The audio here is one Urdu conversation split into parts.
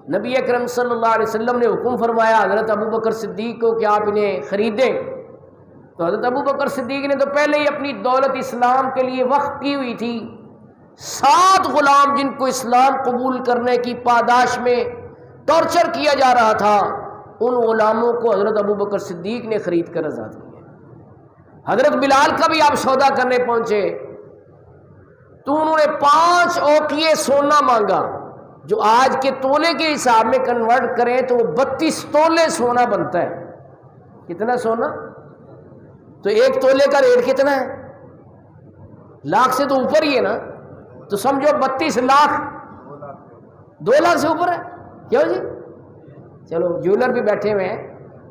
نبی اکرم صلی اللہ علیہ وسلم نے حکم فرمایا حضرت ابو بکر صدیق کو کہ آپ انہیں خریدیں، تو حضرت ابو بکر صدیق نے تو پہلے ہی اپنی دولت اسلام کے لیے وقف کی ہوئی تھی۔ 7 غلام جن کو اسلام قبول کرنے کی پاداش میں ٹارچر کیا جا رہا تھا، ان غلاموں کو حضرت ابو بکر صدیق نے خرید کر آزاد کیا۔ حضرت بلال کا بھی آپ سودا کرنے پہنچے تو انہوں نے 5 اوقیے سونا مانگا، جو آج کے تولے کے حساب میں کنورٹ کریں تو 32 تولے سونا بنتا ہے۔ کتنا سونا؟ تو 1 تولے کا ریٹ کتنا ہے؟ لاکھ سے تو اوپر ہی ہے نا، تو سمجھو 32 لاکھ 2 لاکھ سے اوپر ہے۔ کیوں جی؟ چلو جیولر بھی بیٹھے ہوئے ہیں،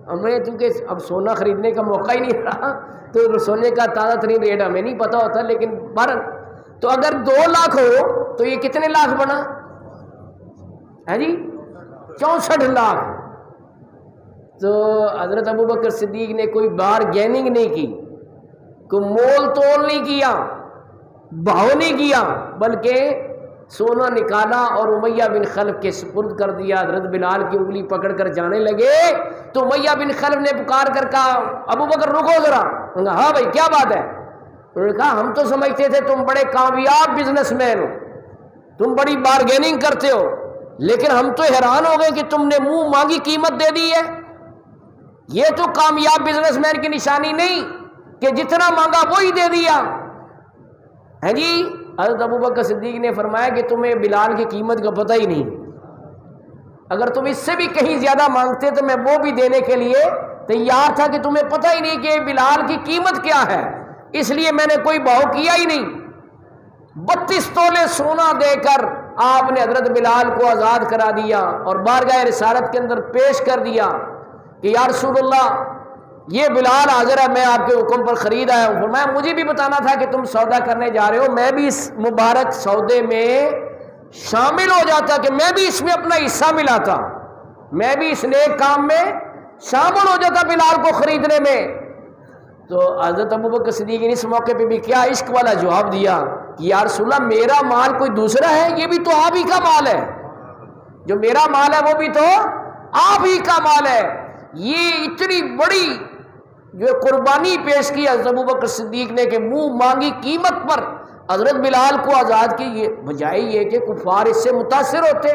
ہمیں چونکہ اب سونا خریدنے کا موقع ہی نہیں رہا تو سونے کا تازہ ترین ریٹ ہمیں نہیں پتہ ہوتا، لیکن بہرحال تو اگر 2 لاکھ ہو تو یہ کتنے لاکھ بنا ہے جی؟ 64 لاکھ۔ تو حضرت ابو بکر صدیق نے کوئی بارگیننگ نہیں کی، کوئی مول تول نہیں کیا، بھاؤ نہیں کیا، بلکہ سونا نکالا اور امیہ بن خلف کے سپرد کر دیا۔ حضرت بلال کی انگلی پکڑ کر جانے لگے تو امیہ بن خلف نے پکار کر کہا ابو بکر رکو ذرا۔ انہوں نے کہا ہاں بھائی کیا بات ہے؟ انہوں نے کہا ہم تو سمجھتے تھے تم بڑے کامیاب بزنس مین ہو، تم بڑی بارگیننگ کرتے ہو، لیکن ہم تو حیران ہو گئے کہ تم نے منہ مانگی قیمت دے دی ہے۔ یہ تو کامیاب بزنس مین کی نشانی نہیں کہ جتنا مانگا وہی دے دیا ہے جی۔ حضرت ابو بکر صدیق نے فرمایا کہ تمہیں بلال کی قیمت کا پتہ ہی نہیں، اگر تم اس سے بھی کہیں زیادہ مانگتے تو میں وہ بھی دینے کے لیے تیار تھا، کہ تمہیں پتہ ہی نہیں کہ بلال کی قیمت کیا ہے، اس لیے میں نے کوئی بھاؤ کیا ہی نہیں۔ 32 تولے سونا دے کر آپ نے حضرت بلال کو آزاد کرا دیا اور بارگاہ رسالت کے اندر پیش کر دیا کہ یا رسول اللہ یہ بلال حاضر ہے، میں آپ کے حکم پر خرید آیا ہوں۔ فرمایا مجھے بھی بتانا تھا کہ تم سودا کرنے جا رہے ہو، میں بھی اس مبارک سودے میں شامل ہو جاتا، کہ میں بھی اس میں اپنا حصہ ملاتا، میں بھی اس نیک کام میں شامل ہو جاتا بلال کو خریدنے میں۔ تو حضرت ابو بکر صدیق نے اس موقع پہ بھی کیا عشق والا جواب دیا کہ یا رسول اللہ میرا مال کوئی دوسرا ہے؟ یہ بھی تو آپ ہی کا مال ہے، جو میرا مال ہے وہ بھی تو آپ ہی کا مال ہے۔ یہ اتنی بڑی جو قربانی پیش کی حضرت ابو بکر صدیق نے کہ منہ مانگی قیمت پر حضرت بلال کو آزاد کی، یہ بجائے یہ کہ کفار اس سے متاثر ہوتے،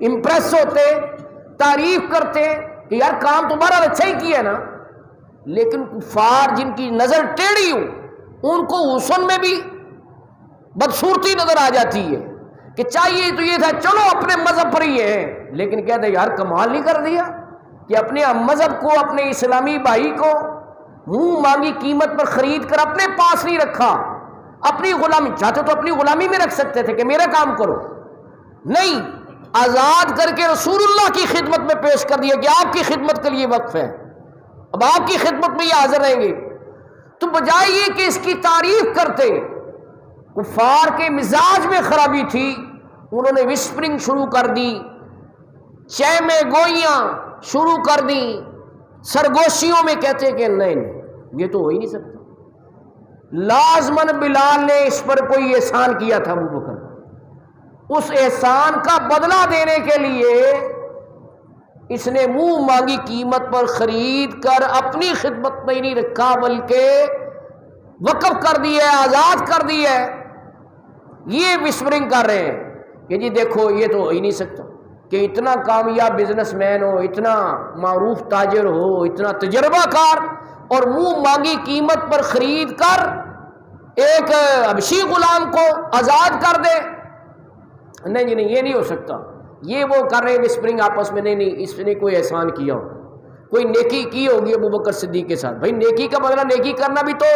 امپریس ہوتے، تعریف کرتے کہ یار کام تمہارا اچھا ہی کیا نا، لیکن کفار جن کی نظر ٹیڑھی ہو ان کو حسن میں بھی بدصورتی نظر آ جاتی ہے کہ چاہیے تو یہ تھا چلو اپنے مذہب پر ہی ہے، لیکن کہتے ہیں یار کمال نہیں کر دیا کہ اپنے مذہب کو، اپنے اسلامی بھائی کو منہ مانگی قیمت پر خرید کر اپنے پاس نہیں رکھا، اپنی غلامی چاہتے تو اپنی غلامی میں رکھ سکتے تھے کہ میرا کام کرو، نہیں، آزاد کر کے رسول اللہ کی خدمت میں پیش کر دیا کہ آپ کی خدمت کے لیے وقف ہے، اب آپ کی خدمت میں یہ حاضر رہیں گے۔ تو بجائے یہ کہ اس کی تعریف کرتے، کفار کے مزاج میں خرابی تھی، انہوں نے وسپرنگ شروع کر دی، چیمے گوئیاں شروع کر دی، سرگوشیوں میں کہتے کہ نہیں یہ تو ہو ہی نہیں سکتا۔ لازماً بلال نے اس پر کوئی احسان کیا تھا ابو بکر، اس احسان کا بدلہ دینے کے لیے اس نے منہ مانگی قیمت پر خرید کر اپنی خدمت میں ہی نہیں رکھا بلکہ وقف کر دی ہے، آزاد کر دی ہے۔ یہ وسپرنگ کر رہے ہیں کہ جی دیکھو یہ تو ہو ہی نہیں سکتا کہ اتنا کامیاب بزنس مین ہو، اتنا معروف تاجر ہو، اتنا تجربہ کار، اور منہ مانگی قیمت پر خرید کر ایک حبشی غلام کو آزاد کر دے۔ نہیں جی نہیں، یہ نہیں ہو سکتا۔ یہ وہ کر رہے وسپرنگ آپس میں، نہیں اس نے کوئی احسان کیا ہو، کوئی نیکی کی ہوگی ابو بکر صدیق کے ساتھ۔ بھائی نیکی کا بدلہ نیکی کرنا بھی تو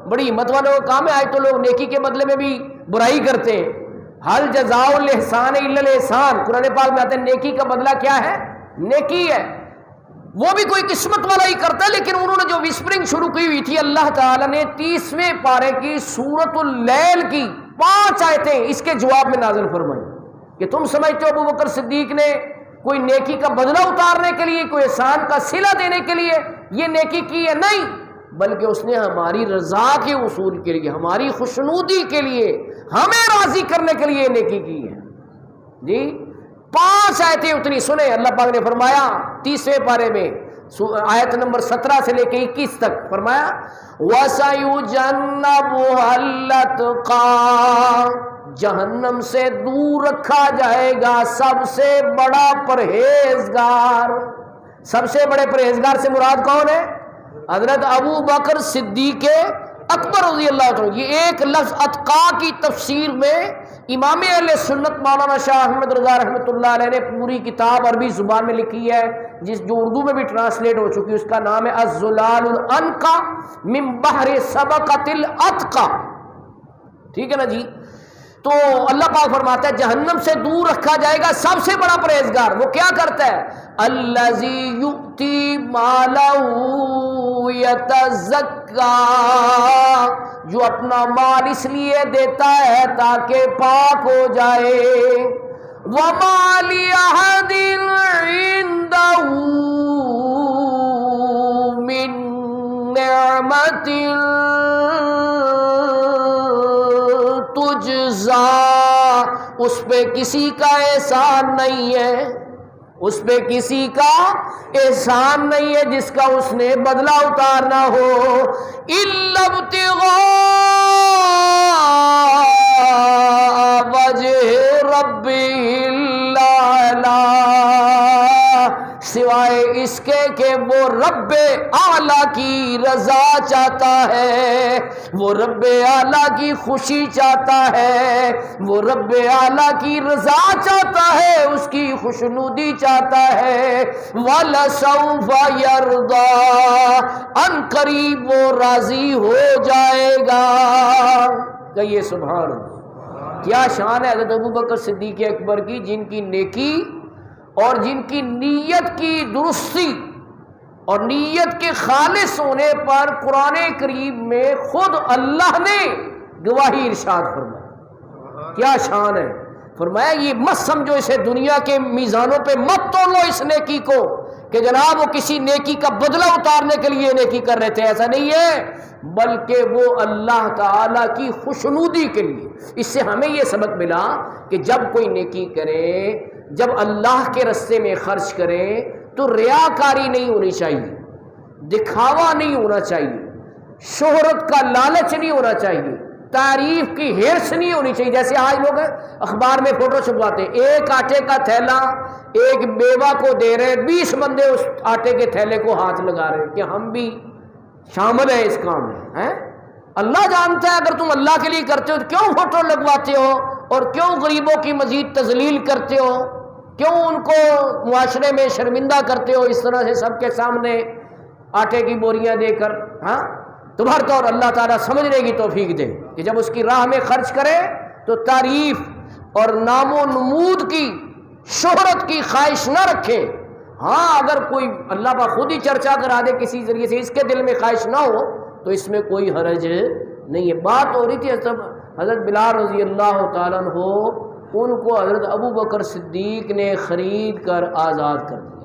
بڑی ہمت والوں کا کام ہے، آج تو لوگ نیکی کے بدلے میں بھی برائی کرتے ہیں۔ حل جزاء الاحسان الا الاحسان، قرآن پاک میں آتے ہیں نیکی کا بدلہ کیا ہے؟ نیکی ہے، وہ بھی کوئی قسمت والا ہی کرتا ہے۔ لیکن انہوں نے جو وسپرنگ شروع کی ہوئی تھی، اللہ تعالیٰ نے 30ویں پارے کی سورۃ اللیل کی 5 آیتیں اس کے جواب میں نازل فرمائی کہ تم سمجھتے ہو ابو بکر صدیق نے کوئی نیکی کا بدلہ اتارنے کے لیے، کوئی احسان کا صلہ دینے کے لیے یہ نیکی کی ہے؟ نہیں، بلکہ اس نے ہماری رضا کے حصول کے لیے، ہماری خوشنودی کے لیے، ہمیں راضی کرنے کے لیے نیکی کی ہے۔ جی 5 آیتیں اتنی سنیں. اللہ پاک نے فرمایا 30ویں پارے میں آیت نمبر 17 سے لے کے 21 تک فرمایا وَسَيُجَنَّبُهَا الْأَتْقَى، جہنم سے دور رکھا جائے گا سب سے بڑا پرہیزگار. سب سے بڑے پرہیزگار سے مراد کون ہے؟ حضرت ابو بکر صدیق اکبر رضی اللہ عنہ. یہ ایک لفظ اتقا کی تفسیر میں امام اہل سنت مولانا شاہ احمد رضا رحمۃ اللہ علیہ نے پوری کتاب عربی زبان میں لکھی ہے، جو اردو میں بھی ٹرانسلیٹ ہو چکی ہے. اس کا نام ہے الزلال الانقا من بحر سبقت الاتقا. ٹھیک ہے نا جی. تو اللہ پاک فرماتا ہے جہنم سے دور رکھا جائے گا سب سے بڑا پرہیزگار. وہ کیا کرتا ہے؟ الذی یؤتی مالہ یتزکا، جو اپنا مال اس لیے دیتا ہے تاکہ پاک ہو جائے. وما لأحد عنده من نعمت تجزا، اس پہ کسی کا احسان نہیں ہے، اس پہ کسی کا احسان نہیں ہے جس کا اس نے بدلہ اتارنا ہو. الا ابتغاء وجہ ربہ الاعلی، سوائے اس کے کہ وہ رب اعلیٰ کی رضا چاہتا ہے، وہ رب اعلیٰ کی خوشی چاہتا ہے، وہ رب اعلیٰ کی رضا چاہتا ہے، اس کی خوشنودی چاہتا ہے. وَلَسَوْفَ يَرْضَى، ان قریب وہ راضی ہو جائے گا. کہیے سبحان اللہ. کیا شان ہے حضرت ابوبکر صدیق اکبر کی، جن کی نیکی اور جن کی نیت کی درستی اور نیت کے خالص ہونے پر قرآن کریم میں خود اللہ نے گواہی ارشاد فرمائی. کیا شان ہے. فرمایا یہ مت سمجھو اسے دنیا کے میزانوں پہ مت تولو اس نیکی کو کہ جناب وہ کسی نیکی کا بدلہ اتارنے کے لیے نیکی کر رہے تھے. ایسا نہیں ہے، بلکہ وہ اللہ تعالی کی خوشنودی کے لیے. اس سے ہمیں یہ سبق ملا کہ جب کوئی نیکی کرے، جب اللہ کے راستے میں خرچ کرے تو ریاکاری نہیں ہونی چاہیے، دکھاوا نہیں ہونا چاہیے، شہرت کا لالچ نہیں ہونا چاہیے، تعریف کی ہرس نہیں ہونی چاہیے. جیسے آج لوگ اخبار میں فوٹو چھپواتے ہیں، ایک آٹے کا تھیلا ایک بیوہ کو دے رہے، 20 بندے اس آٹے کے تھیلے کو ہاتھ لگا رہے کہ ہم بھی شامل ہیں اس کام میں. اللہ جانتا ہے اگر تم اللہ کے لیے کرتے ہو تو کیوں فوٹو لگواتے ہو، اور کیوں غریبوں کی مزید تذلیل کرتے ہو، کیوں ان کو معاشرے میں شرمندہ کرتے ہو اس طرح سے سب کے سامنے آٹے کی بوریاں دے کر. تو ہر طور اللہ تعالیٰ سمجھنے کی توفیق دے کہ جب اس کی راہ میں خرچ کرے تو تعریف اور نام و نمود کی، شہرت کی خواہش نہ رکھے. ہاں اگر کوئی اللہ کا خود ہی چرچا کرا دے کسی ذریعے سے، اس کے دل میں خواہش نہ ہو تو اس میں کوئی حرج نہیں ہے. بات ہو رہی تھی حضرت بلال رضی اللہ تعالیٰ عنہ، ان کو حضرت ابو بکر صدیق نے خرید کر آزاد کر دیا.